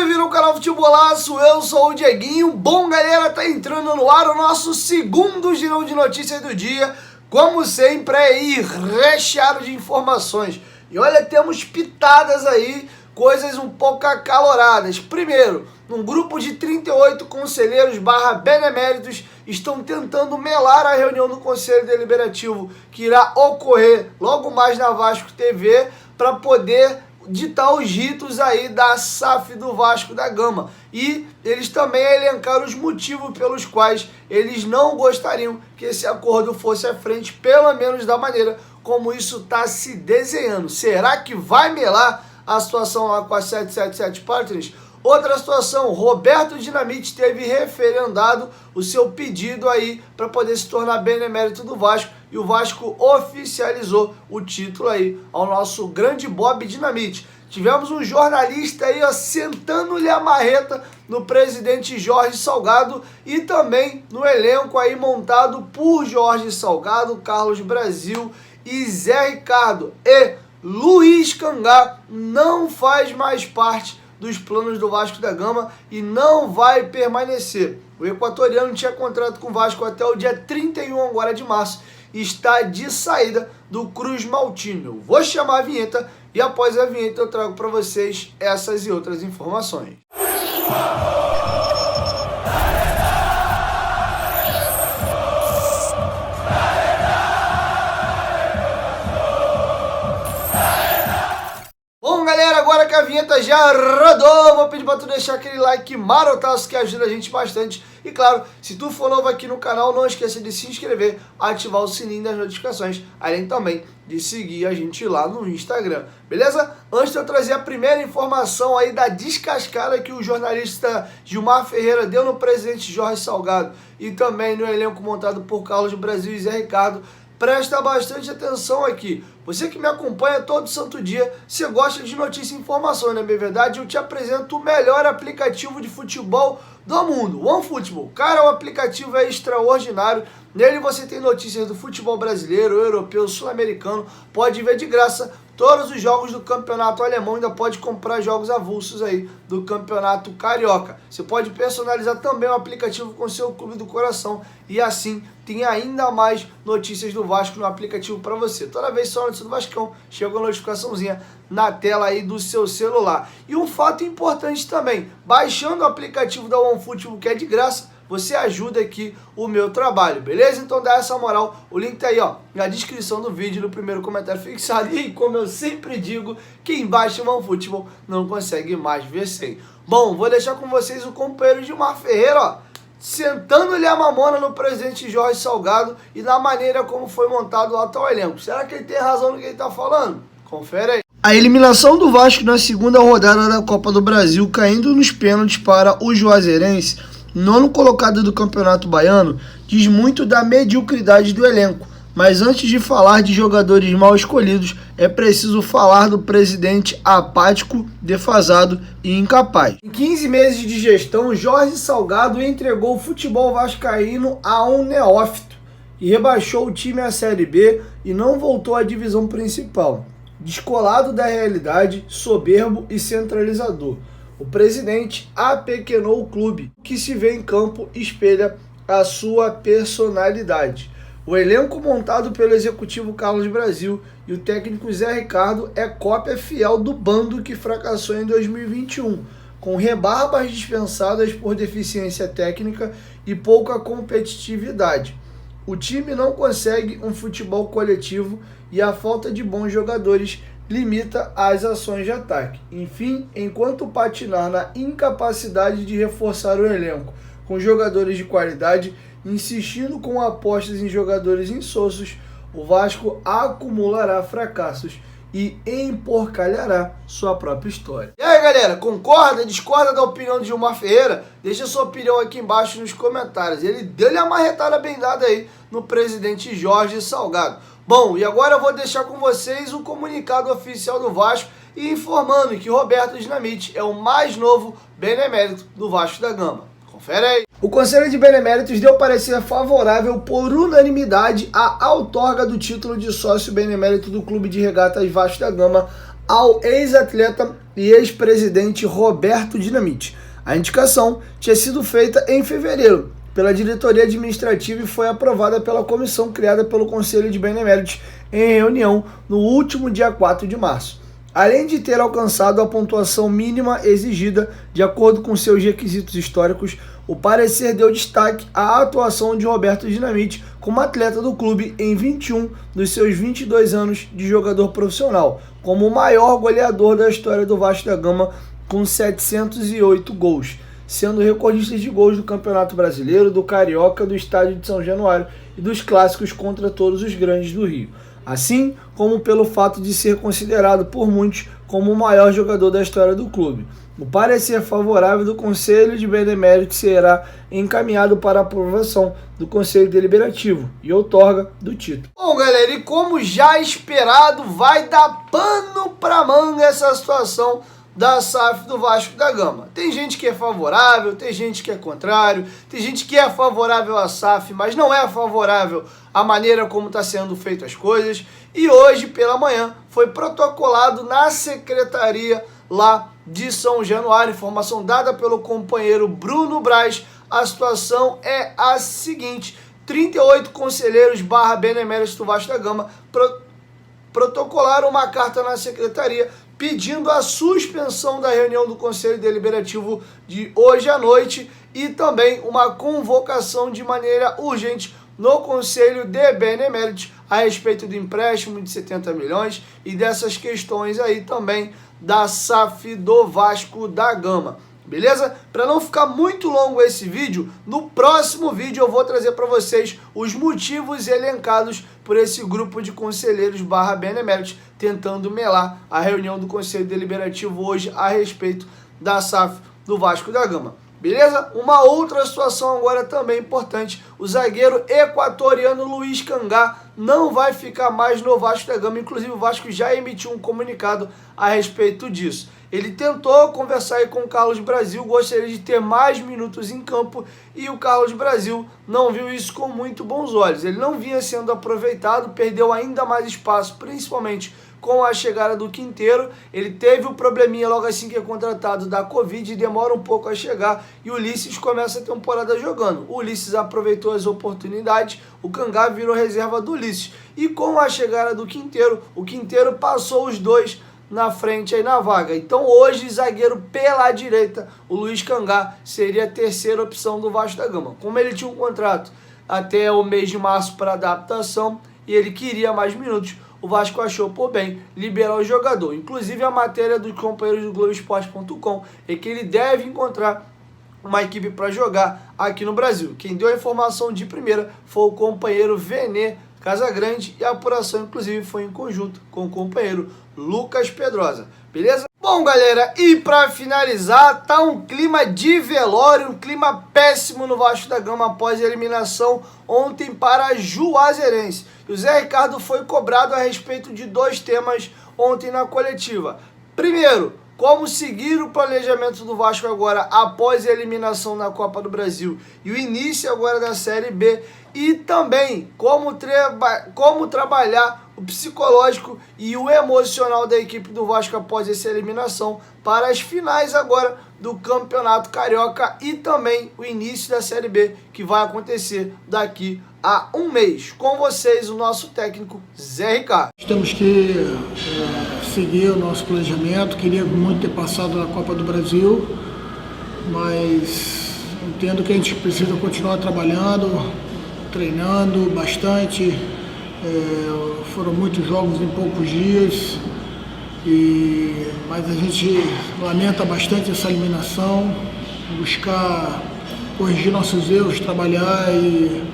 bem-vindo ao canal Futebolaço, eu sou o Dieguinho. Bom, galera, tá entrando no ar o nosso segundo girão de notícias do dia. Como sempre, é aí, recheado de informações. E olha, temos pitadas aí, coisas um pouco acaloradas. Primeiro, um grupo de 38 conselheiros beneméritos estão tentando melar a reunião do Conselho Deliberativo que irá ocorrer logo mais na Vasco TV para poder ditar os ritos aí da SAF do Vasco da Gama. E eles também elencaram os motivos pelos quais eles não gostariam que esse acordo fosse à frente, pelo menos da maneira como isso está se desenhando. Será que vai melar a situação lá com a 777 Partners? Outra situação, Roberto Dinamite teve referendado o seu pedido aí para poder se tornar benemérito do Vasco e o Vasco oficializou o título aí ao nosso grande Bob Dinamite. Tivemos um jornalista aí, ó, sentando-lhe a marreta no presidente Jorge Salgado e também no elenco aí montado por Jorge Salgado, Carlos Brasil e Zé Ricardo. E Luiz Cangá não faz mais parte dos planos do Vasco da Gama e não vai permanecer. O equatoriano tinha contrato com o Vasco até o dia 31 agora de março e está de saída do Cruz Maltino. Eu vou chamar a vinheta e após a vinheta eu trago para vocês essas e outras informações. Bom, galera, agora que a vinheta já rodou, vou pedir para tu deixar aquele like marotaço que ajuda a gente bastante. E claro, se tu for novo aqui no canal, não esqueça de se inscrever, ativar o sininho das notificações, além também de seguir a gente lá no Instagram, beleza? Antes de eu trazer a primeira informação aí da descascada que o jornalista Gilmar Ferreira deu no presidente Jorge Salgado e também no elenco montado por Carlos Brasil e Zé Ricardo, presta bastante atenção aqui. Você que me acompanha todo santo dia, você gosta de notícia e informação, não é verdade? Eu te apresento o melhor aplicativo de futebol do mundo, OneFootball. Cara, o aplicativo é extraordinário. Nele você tem notícias do futebol brasileiro, europeu, sul-americano. Pode ver de graça todos os jogos do campeonato alemão. Ainda pode comprar jogos avulsos aí do campeonato carioca. Você pode personalizar também o aplicativo com seu clube do coração. E assim tem ainda mais notícias do Vasco no aplicativo para você. Toda vez só notícia do Vascão, chega uma notificaçãozinha na tela aí do seu celular. E um fato importante também, baixando o aplicativo da OneFootball, que é de graça, você ajuda aqui o meu trabalho, beleza? Então dá essa moral, o link tá aí, ó, na descrição do vídeo, no primeiro comentário fixado. E como eu sempre digo, quem baixa o OneFootball não consegue mais ver sem. Bom, vou deixar com vocês o companheiro Gilmar Ferreira, ó, sentando-lhe a mamona no presidente Jorge Salgado e na maneira como foi montado o atual elenco. Será que ele tem razão no que ele tá falando? Confere aí. A eliminação do Vasco na segunda rodada da Copa do Brasil, caindo nos pênaltis para o Juazeirense, nono colocado do Campeonato Baiano, diz muito da mediocridade do elenco. Mas antes de falar de jogadores mal escolhidos, é preciso falar do presidente apático, defasado e incapaz. Em 15 meses de gestão, Jorge Salgado entregou o futebol vascaíno a um neófito e rebaixou o time à Série B e não voltou à divisão principal. Descolado da realidade, soberbo e centralizador, o presidente apequenou o clube. O que se vê em campo espelha a sua personalidade. O elenco montado pelo executivo Carlos Brasil e o técnico Zé Ricardo é cópia fiel do bando que fracassou em 2021, com rebarbas dispensadas por deficiência técnica e pouca competitividade. O time não consegue um futebol coletivo e a falta de bons jogadores limita as ações de ataque. Enfim, enquanto patinar na incapacidade de reforçar o elenco com jogadores de qualidade, insistindo com apostas em jogadores insossos, o Vasco acumulará fracassos e emporcalhará sua própria história. E aí, galera, concorda, discorda da opinião de Gilmar Ferreira? Deixa sua opinião aqui embaixo nos comentários. Ele deu-lhe a marretada bem dada aí no presidente Jorge Salgado. Bom, e agora eu vou deixar com vocês o comunicado oficial do Vasco e informando que Roberto Dinamite é o mais novo benemérito do Vasco da Gama. Confere aí. O Conselho de Beneméritos deu parecer favorável por unanimidade à outorga do título de sócio benemérito do Clube de Regatas Vasco da Gama ao ex-atleta e ex-presidente Roberto Dinamite. A indicação tinha sido feita em fevereiro pela diretoria administrativa e foi aprovada pela comissão criada pelo Conselho de Beneméritos em reunião no último dia 4 de março. Além de ter alcançado a pontuação mínima exigida de acordo com seus requisitos históricos, o parecer deu destaque à atuação de Roberto Dinamite como atleta do clube em 21 dos seus 22 anos de jogador profissional, como o maior goleador da história do Vasco da Gama com 708 gols, sendo recordista de gols do Campeonato Brasileiro, do Carioca, do Estádio de São Januário e dos clássicos contra todos os grandes do Rio, assim como pelo fato de ser considerado por muitos como o maior jogador da história do clube. O parecer favorável do Conselho de Beneméritos será encaminhado para aprovação do Conselho Deliberativo e outorga do título. Bom, galera, e como já esperado, vai dar pano pra manga essa situação da SAF do Vasco da Gama. Tem gente que é favorável, tem gente que é contrário, tem gente que é favorável à SAF, mas não é favorável à maneira como está sendo feito as coisas. E hoje, pela manhã, foi protocolado na secretaria lá de São Januário, informação dada pelo companheiro Bruno Braz. A situação é a seguinte: 38 conselheiros / beneméritos do Vasco da Gama protocolaram uma carta na secretaria pedindo a suspensão da reunião do Conselho Deliberativo de hoje à noite e também uma convocação de maneira urgente no Conselho de Beneméritos a respeito do empréstimo de 70 milhões e dessas questões aí também da SAF do Vasco da Gama. Beleza? Para não ficar muito longo esse vídeo, no próximo vídeo eu vou trazer para vocês os motivos elencados por esse grupo de conselheiros / beneméritos tentando melar a reunião do Conselho Deliberativo hoje a respeito da SAF do Vasco da Gama. Beleza? Uma outra situação agora também importante: o zagueiro equatoriano Luiz Cangá não vai ficar mais no Vasco da Gama. Inclusive o Vasco já emitiu um comunicado a respeito disso. Ele tentou conversar aí com o Carlos Brasil, gostaria de ter mais minutos em campo e o Carlos Brasil não viu isso com muito bons olhos. Ele não vinha sendo aproveitado, perdeu ainda mais espaço, principalmente com a chegada do Quinteiro. Ele teve um probleminha logo assim que é contratado da Covid e demora um pouco a chegar, e o Ulisses começa a temporada jogando. O Ulisses aproveitou as oportunidades, o Cangá virou reserva do Ulisses. E com a chegada do Quinteiro, o Quinteiro passou os dois na frente aí na vaga. Então hoje, zagueiro pela direita, o Luiz Cangá seria a terceira opção do Vasco da Gama. Como ele tinha um contrato até o mês de março para adaptação e ele queria mais minutos, o Vasco achou por bem liberar o jogador. Inclusive a matéria dos companheiros do Globoesporte.com é que ele deve encontrar uma equipe para jogar aqui no Brasil. Quem deu a informação de primeira foi o companheiro Venê Casagrande e a apuração inclusive foi em conjunto com o companheiro Lucas Pedrosa. Beleza? Bom, galera, e para finalizar, tá um clima de velório, um clima péssimo no Vasco da Gama após a eliminação ontem para a Juazeirense. E o Zé Ricardo foi cobrado a respeito de dois temas ontem na coletiva. Primeiro, como seguir o planejamento do Vasco agora após a eliminação na Copa do Brasil e o início agora da Série B, e também como trabalhar o psicológico e o emocional da equipe do Vasco após essa eliminação para as finais agora do Campeonato Carioca e também o início da Série B, que vai acontecer daqui a um mês. Com vocês, o nosso técnico Zé Ricardo. Temos que seguir o nosso planejamento. Queria muito ter passado na Copa do Brasil, mas entendo que a gente precisa continuar trabalhando, treinando bastante. Foram muitos jogos em poucos dias, mas a gente lamenta bastante essa eliminação, buscar corrigir nossos erros, trabalhar e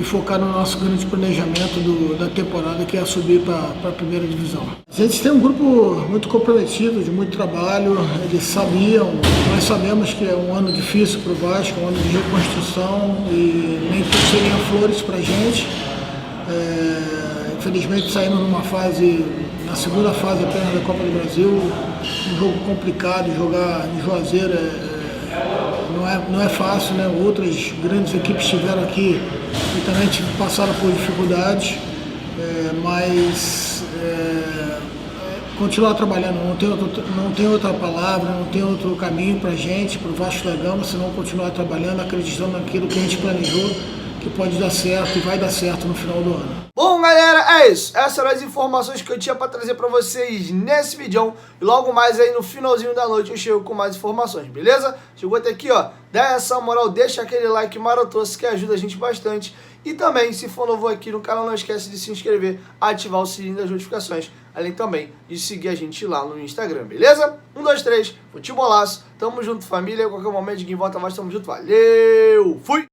focar no nosso grande planejamento da temporada, que é subir para a primeira divisão. A gente tem um grupo muito comprometido, de muito trabalho. Eles sabiam, nós sabemos que é um ano difícil para o Vasco, um ano de reconstrução, e nem tudo seria flores para a gente. Infelizmente saímos na segunda fase apenas da Copa do Brasil, um jogo complicado. Jogar em Juazeiro não é fácil, né? Outras grandes equipes estiveram aqui e também passaram por dificuldades, mas continuar trabalhando, não tem outra palavra, não tem outro caminho para a gente, para o Vasco da Gama, senão continuar trabalhando, acreditando naquilo que a gente planejou, que pode dar certo e vai dar certo no final do ano. Bom, galera, é isso. Essas eram as informações que eu tinha para trazer para vocês nesse vídeo. E logo mais aí no finalzinho da noite eu chego com mais informações, beleza? Chegou até aqui, ó, dá essa moral, deixa aquele like marotoso que ajuda a gente bastante. E também, se for novo aqui no canal, não esquece de se inscrever, ativar o sininho das notificações, além também de seguir a gente lá no Instagram, beleza? 1, 2, 3, futebolaço, tamo junto família, a qualquer momento de quem volta mais, tamo junto, valeu, fui!